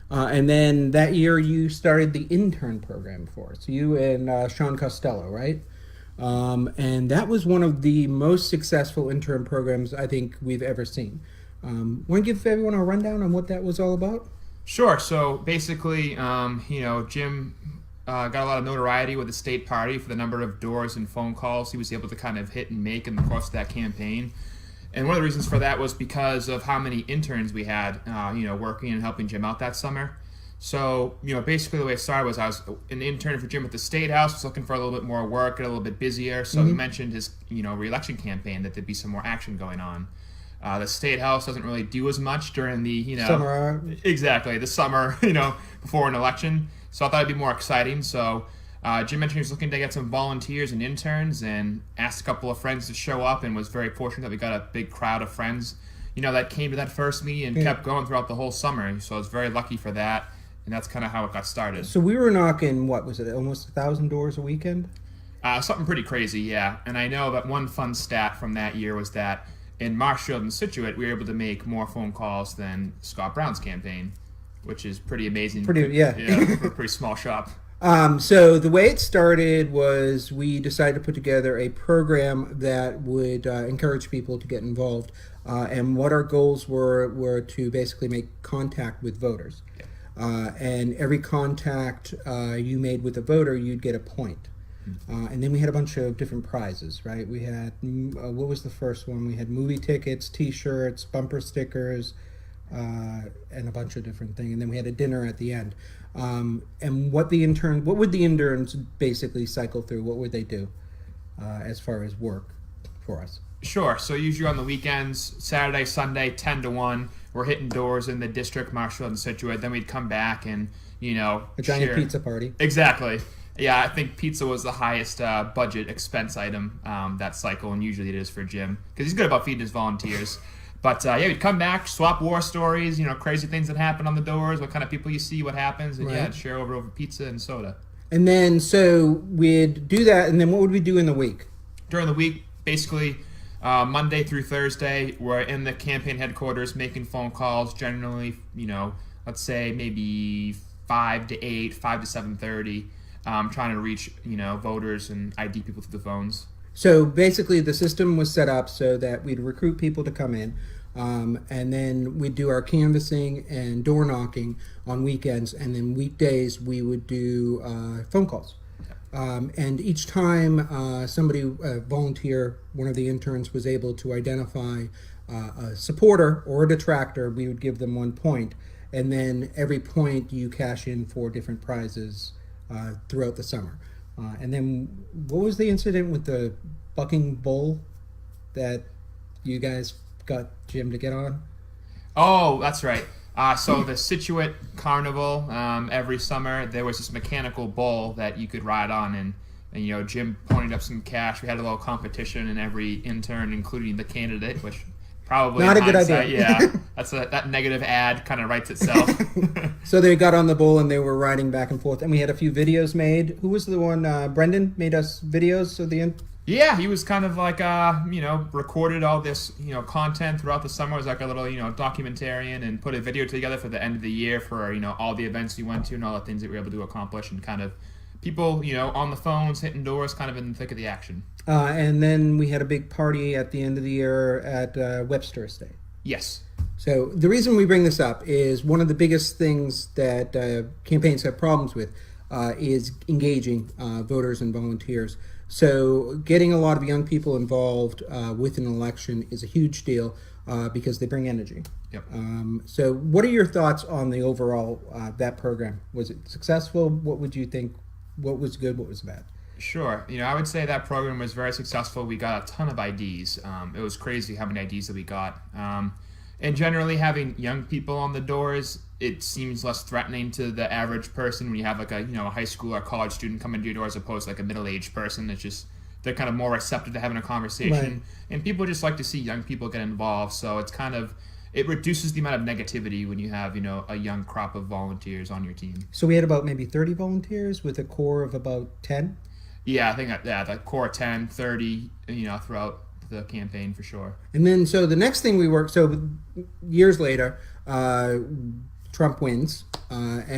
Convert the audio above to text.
And then that year you started the intern program for us. You and Sean Costello, right? And that was one of the most successful intern programs I think we've ever seen. Want to give everyone a rundown on what that was all about? Sure. So basically, Jim got a lot of notoriety with the state party for the number of doors and phone calls he was able to kind of hit and make in the course of that campaign. And one of the reasons for that was because of how many interns we had, working and helping Jim out that summer. So, basically the way it started was I was an intern for Jim at the State House, was looking for a little bit more work, get a little bit busier. So he mentioned his, re-election campaign, that there'd be some more action going on. The State House doesn't really do as much during the, Summer. exactly, the summer, before an election. So I thought it'd be more exciting. So Jim mentioned he was looking to get some volunteers and interns, and asked a couple of friends to show up, and was very fortunate that we got a big crowd of friends, that came to that first meeting and kept going throughout the whole summer. So I was very lucky for that, and that's kind of how it got started. So we were knocking, what was it, almost 1,000 doors a weekend? Something pretty crazy, yeah. And I know that one fun stat from that year was that in Marshfield and Scituate, we were able to make more phone calls than Scott Brown's campaign, which is pretty amazing. Yeah. Yeah, for a pretty small shop. So the way it started was we decided to put together a program that would encourage people to get involved. And what our goals were to basically make contact with voters. And every contact you made with a voter, you'd get a point. And then we had a bunch of different prizes, right? We had, what was the first one? We had movie tickets, T-shirts, bumper stickers, and a bunch of different things. And then we had a dinner at the end. And what would the interns basically cycle through? What would they do as far as work for us? Sure. So usually on the weekends, Saturday, Sunday, 10 to 1, we're hitting doors in the district, Marshfield and Scituate. Then we'd come back and, a giant pizza party. Exactly. Yeah, I think pizza was the highest budget expense item that cycle, and usually it is for Jim, because he's good about feeding his volunteers. But we'd come back, swap war stories, crazy things that happen on the doors, what kind of people you see, what happens, and Right. share over pizza and soda. And then, so we'd do that, and then what would we do in the week? During the week, basically, Monday through Thursday, we're in the campaign headquarters making phone calls, generally, let's say maybe 5 to 8, 5 to 7:30, trying to reach, voters and ID people through the phones. So basically, the system was set up so that we'd recruit people to come in, and then we'd do our canvassing and door knocking on weekends, and then weekdays we would do phone calls. And each time somebody, a volunteer, one of the interns, was able to identify a supporter or a detractor, we would give them 1 point. And then every point you cash in for different prizes throughout the summer. And then what was the incident with the bucking bull that you guys got Jim to get on? Oh, that's right. So the Scituate Carnival, every summer, there was this mechanical bull that you could ride on, and Jim pointed up some cash. We had a little competition, and every intern, including the candidate, which probably Not a good hindsight, idea. Yeah, that negative ad kind of writes itself. So they got on the bull and they were riding back and forth, and we had a few videos made. Who was the one? Brendan made us videos of the end. Yeah, he was kind of like, recorded all this, content throughout the summer. It was like a little, documentarian, and put a video together for the end of the year for, all the events we went to and all the things that we were able to accomplish, and kind of people, on the phones, hitting doors, kind of in the thick of the action. And then we had a big party at the end of the year at Webster Estate. Yes. So the reason we bring this up is one of the biggest things that campaigns have problems with is engaging voters and volunteers. So getting a lot of young people involved with an election is a huge deal because they bring energy. Yep. So what are your thoughts on the overall, that program? Was it successful? What would you think? What was good? What was bad? Sure. I would say that program was very successful. We got a ton of IDs. It was crazy how many IDs that we got. And generally, having young people on the doors, it seems less threatening to the average person when you have like a high school or college student come into your door, as opposed to like a middle-aged person. It's just they're kind of more receptive to having a conversation, Right. And people just like to see young people get involved. So it reduces the amount of negativity when you have a young crop of volunteers on your team. So we had about maybe 30 volunteers with a core of about 10. Yeah, I think the core 10, 30, throughout the campaign for sure. And then, so the next thing we worked, so years later, Trump wins, and